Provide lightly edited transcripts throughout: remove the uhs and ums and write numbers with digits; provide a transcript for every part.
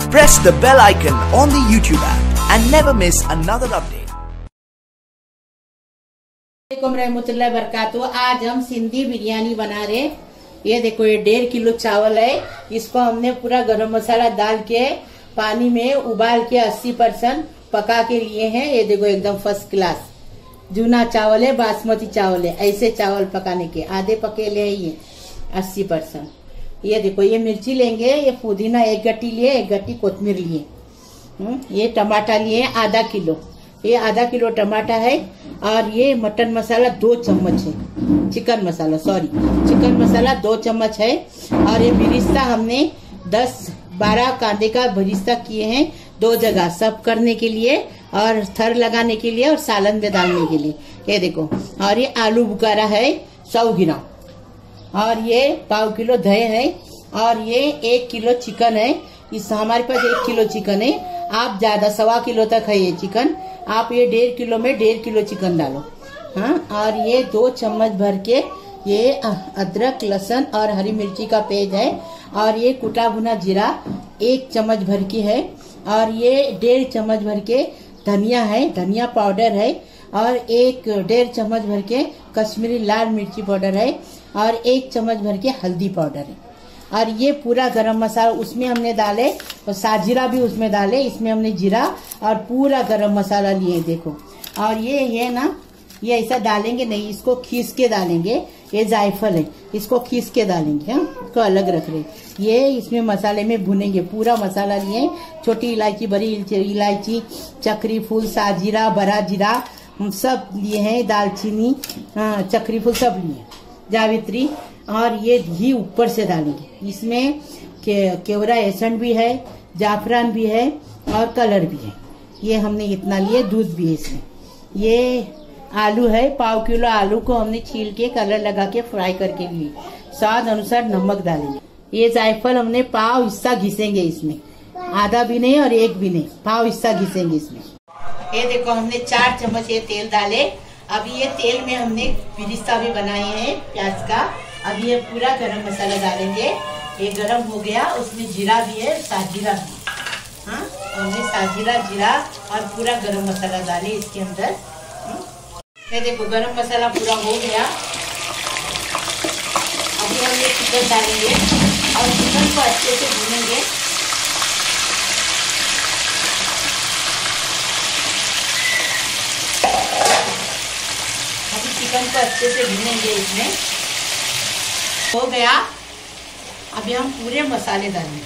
Press the bell icon on the YouTube app and never miss another update. वालेकुम रहमतुल्लाहि वबरकातुहू। आज हम सिंधी बिरयानी बना रहे। ये देखो, ये 1.5 किलो चावल है। इसको हमने पूरा गरम मसाला डाल के पानी में उबाल के 80% पका के लिए हैं। ये देखो, एकदम फर्स्ट क्लास जूना चावल है, बासमती चावल है। ऐसे चावल पकाने के आधे पके ले ये 80%। ये देखो, ये मिर्ची लेंगे, ये पुदीना 1 गट्टी लिए, 1 गट्टी कोतमीर लिए, ये टमाटा लिए आधा किलो, ये आधा किलो टमाटा है। और ये मटन मसाला 2 चम्मच है, चिकन मसाला 2 चम्मच है। और ये बिरिस्ता हमने 10-12 कांदे का बिरिस्ता किए हैं, 2 जगह सब करने के लिए और थर लगाने के लिए और सालन में डालने के लिए। ये देखो, और ये आलू बुखारा है 100 ग्राम, और ये 1/4 किलो दही है, और ये 1 किलो चिकन है। इस हमारे पास 1 किलो चिकन है, आप ज्यादा 1.25 किलो तक है ये चिकन। आप ये 1.5 किलो में 1.5 किलो चिकन डालो। हाँ, और ये 2 चम्मच भर के ये अदरक, लहसुन और हरी मिर्ची का पेस्ट है। और ये कुटा भुना जीरा 1 चम्मच भर के है। और ये 1.5 चम्मच भर के धनिया है, धनिया पाउडर है। और 1-1.5 चम्मच भर के कश्मीरी लाल मिर्ची पाउडर है। और 1 चम्मच भर के हल्दी पाउडर है। और ये पूरा गरम मसाला उसमें हमने डाले, और साजीरा भी उसमें डाले। इसमें हमने जीरा और पूरा गरम मसाला लिए, देखो। और ये ना, ये ऐसा डालेंगे नहीं, इसको खींच के डालेंगे। ये जायफल है, इसको खींच के डालेंगे। हाँ, इसको अलग रख रहे। ये इसमें मसाले में भुनेंगे, पूरा मसाला लिए। छोटी इलायची, बड़ी इलायची, चक्री फूल, साजीरा, बड़ा जीरा सब लिए हैं, दालचीनी, चक्री फूल सब लिए, जावित्री। और ये घी ऊपर से डालेंगे। इसमें केवड़ा एसेंट भी है, जाफरान भी है और कलर भी है। ये हमने इतना लिए, दूध भी है इसमें। ये आलू है, 1/4 किलो आलू को हमने छील के कलर लगा के फ्राई करके लिए। स्वाद अनुसार नमक डालेंगे। ये जायफल हमने 1/4 हिस्सा घिसेंगे इसमें, आधा भी नहीं और 1 भी नहीं, 1/4 हिस्सा घिसेंगे इसमें। ये देखो, हमने 4 चम्मच ये तेल डाले। अभी ये तेल में हमने बिरिस्ता भी बनाए हैं प्याज का। अब ये पूरा गरम मसाला डालेंगे। ये गरम हो गया, उसमें जीरा भी है, साजीरा भी। हाँ, हमने साजीरा, जीरा और पूरा गरम मसाला डाले इसके अंदर। ये देखो, गरम मसाला पूरा हो गया। अभी हम ये चिकन डालेंगे और चिकन को अच्छे से भूनेंगे। अभी चिकन को अच्छे से भूनेंगे इसमें। हो गया। अभी हम पूरे मसाले डालेंगे।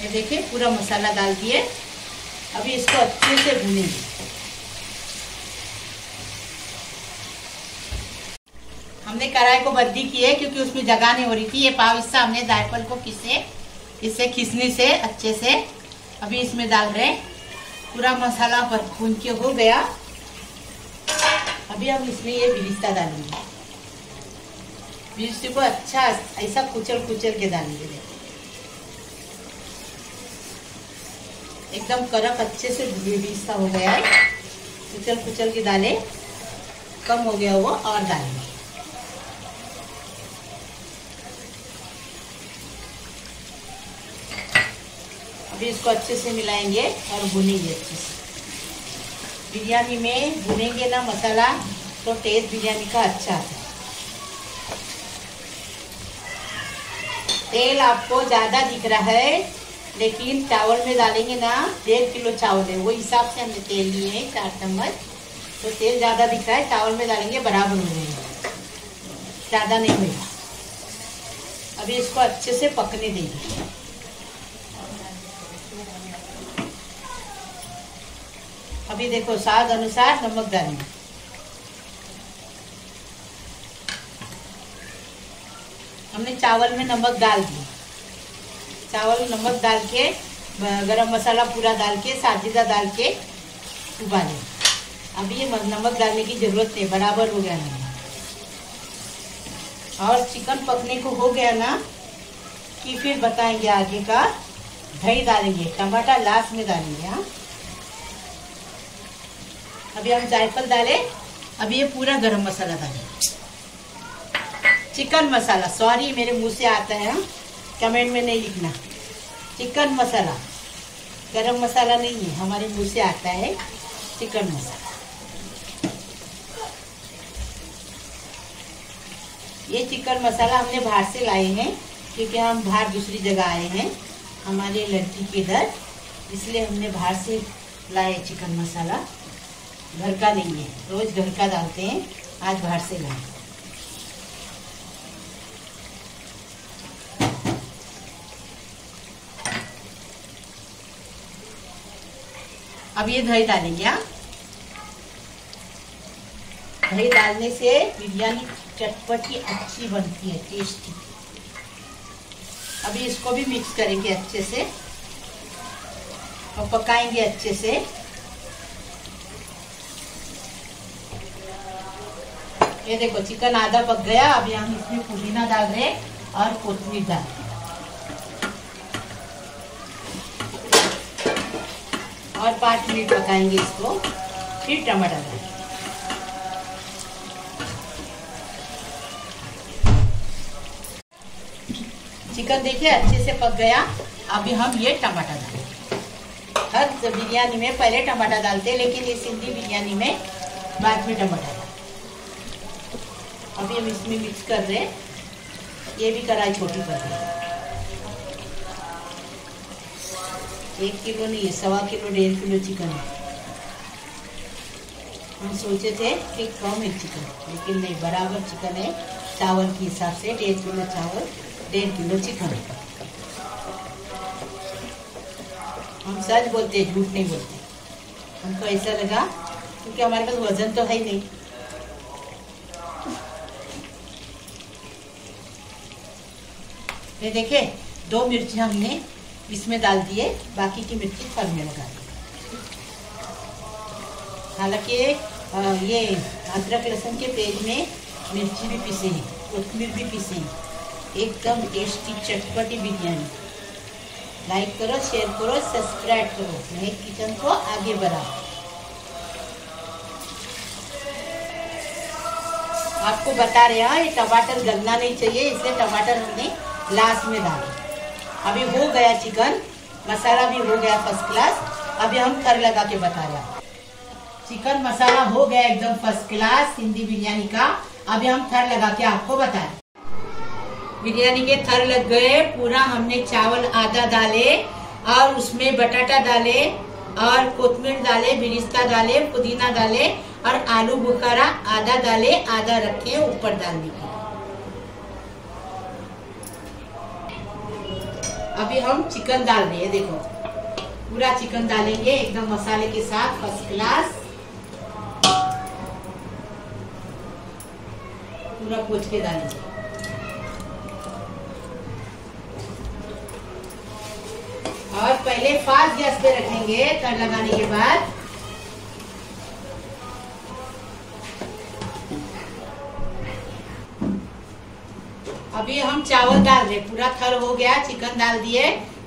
ये देखिए, पूरा मसाला डाल दिए। अभी इसको अच्छे से भूनेंगे। हमने कढ़ाई को बंदी की है क्योंकि उसमें जगह नहीं हो रही थी। ये 1/4 हिस्सा हमने जायफल को खींचे, इससे खींचने से अच्छे से। अभी इसमें डाल रहे हैं। पूरा मसाला भून के हो गया। अभी हम इसमें ये बिरिस्ता डालेंगे। बिरिस्ते को अच्छा ऐसा कुचल के डालेंगे। एकदम कड़क अच्छे से बिरिस्ता हो गया है। कुचल के डाले, कम हो गया वो और डालेंगे। अभी इसको अच्छे से मिलाएंगे और भुनेंगे अच्छे से। बिरयानी में भुनेंगे ना मसाला तो टेस्ट बिरयानी का अच्छा आता है। तेल आपको ज्यादा दिख रहा है, लेकिन चावल में डालेंगे ना, 1.5 किलो चावल है, वो हिसाब से हमने तेल लिए हैं 4 चम्मच। तो तेल ज्यादा दिख रहा है, चावल में डालेंगे बराबर हो जाएगा, ज्यादा नहीं होगा। अभी इसको अच्छे से पकने देंगे। अभी देखो, स्वाद अनुसार नमक डालेंगे। हमने चावल में नमक डाल दिया। चावल नमक डाल के, गरम मसाला पूरा डाल के, साजीरा डाल के उबाले। अभी ये नमक डालने की जरूरत नहीं, बराबर हो गया नमक। और चिकन पकने को हो गया ना कि फिर बताएंगे आगे का। दही डालेंगे, टमाटर लास्ट में डालेंगे। हाँ, अभी हम जायफल डाले। अभी ये पूरा गरम मसाला डालेंगे। चिकन मसाला, सॉरी मेरे मुंह से आता है, कमेंट में नहीं लिखना। चिकन मसाला, गरम मसाला नहीं है, हमारे मुंह से आता है चिकन मसाला। ये चिकन मसाला हमने बाहर से लाए हैं, क्योंकि हम बाहर दूसरी जगह आए हैं हमारे लड़की के घर, इसलिए हमने बाहर से लाए चिकन मसाला। घर का नहीं है, रोज घर का डालते हैं, आज बाहर से लाए। अब ये दही डालेंगे। दही डालने से बिरयानी चटपटी अच्छी बनती है, टेस्टी। अभी इसको भी मिक्स करेंगे अच्छे से और पकाएंगे अच्छे से। ये देखो चिकन आधा पक गया। अभी हम इसमें पुदीना डाल रहे हैं और कोथिमीर डाल रहे और 5 मिनट पकाएंगे इसको, फिर टमाटर डालेंगे। चिकन देखिए अच्छे से पक गया। अभी हम ये टमाटर डालेंगे। हर बिरयानी में पहले टमाटर डालते हैं, लेकिन ये सिंधी बिरयानी में बाद में टमाटर डालते। अभी हम इसमें मिक्स कर रहे हैं। ये भी कढ़ाई छोटी कर रहे हैं। 1 किलो नहीं है, 1.25 किलो 1.5 किलो चिकन है। हम सोचे थे कि कम है चिकन, लेकिन नहीं, बराबर चिकन है। चावल के हिसाब से 1.5 किलो चावल, 1.5 किलो चिकन। हम सच बोलते हैं, झूठ नहीं बोलते। हमको ऐसा लगा क्योंकि हमारे पास वजन तो है ही नहीं। ये देखिए 2 मिर्ची हमने इसमें डाल दिए, बाकी की मिर्ची फल में लगा दी। हालांकि ये अदरक लहसुन के पेज में मिर्ची भी पीसे हैं, कोथिमीर भी पीसे हैं। एकदम टेस्टी चटपटी बिरयानी। लाइक करो, शेयर करो, सब्सक्राइब करो, महक किचन को आगे बढ़ाओ। आपको बता रहे हैं ये टमाटर गलना नहीं चाहिए, इसलिए टमाटर हमने लास्ट में डाला। अभी हो गया चिकन, मसाला भी हो गया फर्स्ट क्लास। अभी हम थर लगा के बता रहे हैं। चिकन मसाला हो गया एकदम फर्स्ट क्लास सिंधी बिरयानी का। अभी हम थर लगा के आपको बताएं। बिरयानी के थर लग गए पूरा। हमने चावल आधा डाले और उसमें बटाटा डाले और कोथिमीर डाले, बिरिस्ता डाले, पुदीना डाले और आलू बुखारा आधा डाले, आधा रखे ऊपर डालने के। अभी हम चिकन डाल रहे हैं। देखो पूरा चिकन डालेंगे एकदम मसाले के साथ फर्स्ट क्लास। पूरा पोंछ के डालेंगे। और पहले फास्ट गैस पे रखेंगे तर लगाने के बाद। अभी हम चावल डाल रहे, पूरा थर हो गया, चिकन डाल दिए।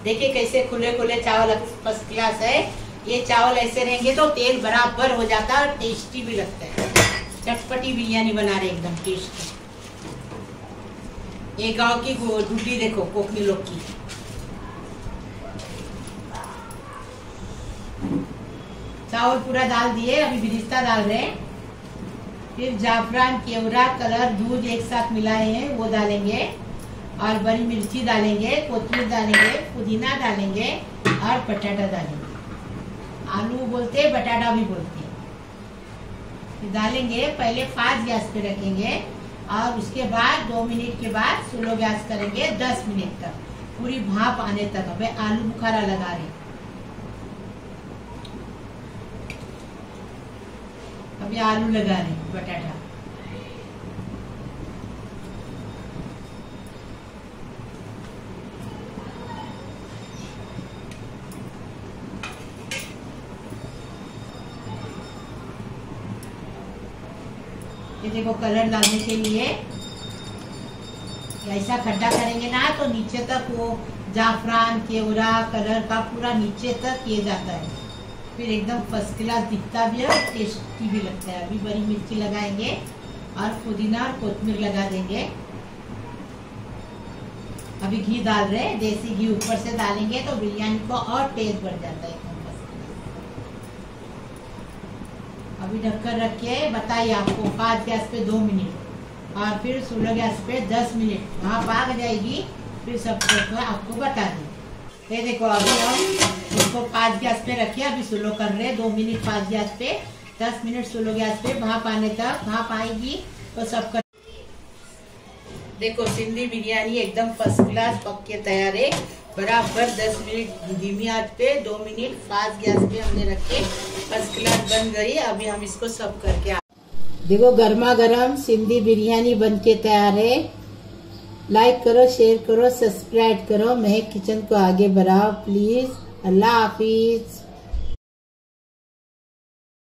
देखिए कैसे खुले खुले चावल फर्स्ट क्लास है। ये चावल ऐसे रहेंगे तो तेल बराबर हो जाता है और टेस्टी भी लगता है। चटपटी बिरयानी बना रहे एकदम टेस्टी। ये गांव की डूडी देखो, कोकनी लोग की। चावल पूरा डाल दिए। अभी बिरिस्ता डाल रहे हैं, फिर जाफरान, केवड़ा, कलर, दूध एक साथ मिलाए हैं वो डालेंगे और बड़ी मिर्ची डालेंगे, कोथिमीर डालेंगे, पुदीना डालेंगे और बटाटा डालेंगे। आलू बोलते हैं, बटाटा भी बोलते हैं। फिर डालेंगे, पहले फास्ट गैस पे रखेंगे और उसके बाद 2 मिनट के बाद स्लो गैस करेंगे 10 मिनट तक, पूरी भाप आने तक। अब आलू बुखारा लगा रहे, अभी आलू लगा रहे, बटाटा। ये देखो कलर डालने के लिए ऐसा खड्डा करेंगे ना तो नीचे तक वो जाफरान, केवड़ा, कलर का पूरा नीचे तक ये जाता है। फिर एकदम फर्स्ट क्लास दिखता भी है और टेस्टी भी लगता है। अभी बड़ी मिर्ची लगाएंगे और पुदीना और कोथिमीर लगा देंगे अभी घी डाल रहे हैं, देसी घी ऊपर से डालेंगे तो बिरयानी को और टेस्ट बढ़ जाता है। अभी ढक्कन रख के बताइए आपको, फास्ट गैस पे 2 मिनट और फिर स्लो गैस पे 10 मिनट। वहाँ पाक जाएगी फिर सब कुछ आपको बता दें। ये देखो अभी हम इसको फास्ट गैस पे रखे, अभी स्लो कर रहे हैं 2 मिनट फास्ट गैस पे, 10 मिनट स्लो गैस पे। भाप आने तक, भाप आएगी तो सब कर। देखो सिंधी बिरयानी एकदम फर्स्ट क्लास पक के तैयार है। बराबर 10 मिनट धीमी आंच पे, 2 मिनट फास्ट गैस पे हमने रखे, फर्स्ट क्लास बन गई। अभी हम इसको सर्व करके देखो गर्मा गर्म सिंधी बिरयानी बन के तैयार है। लाइक करो, शेयर करो, सब्सक्राइब करो, महक किचन को आगे बढ़ाओ प्लीज। अल्लाह हाफिज।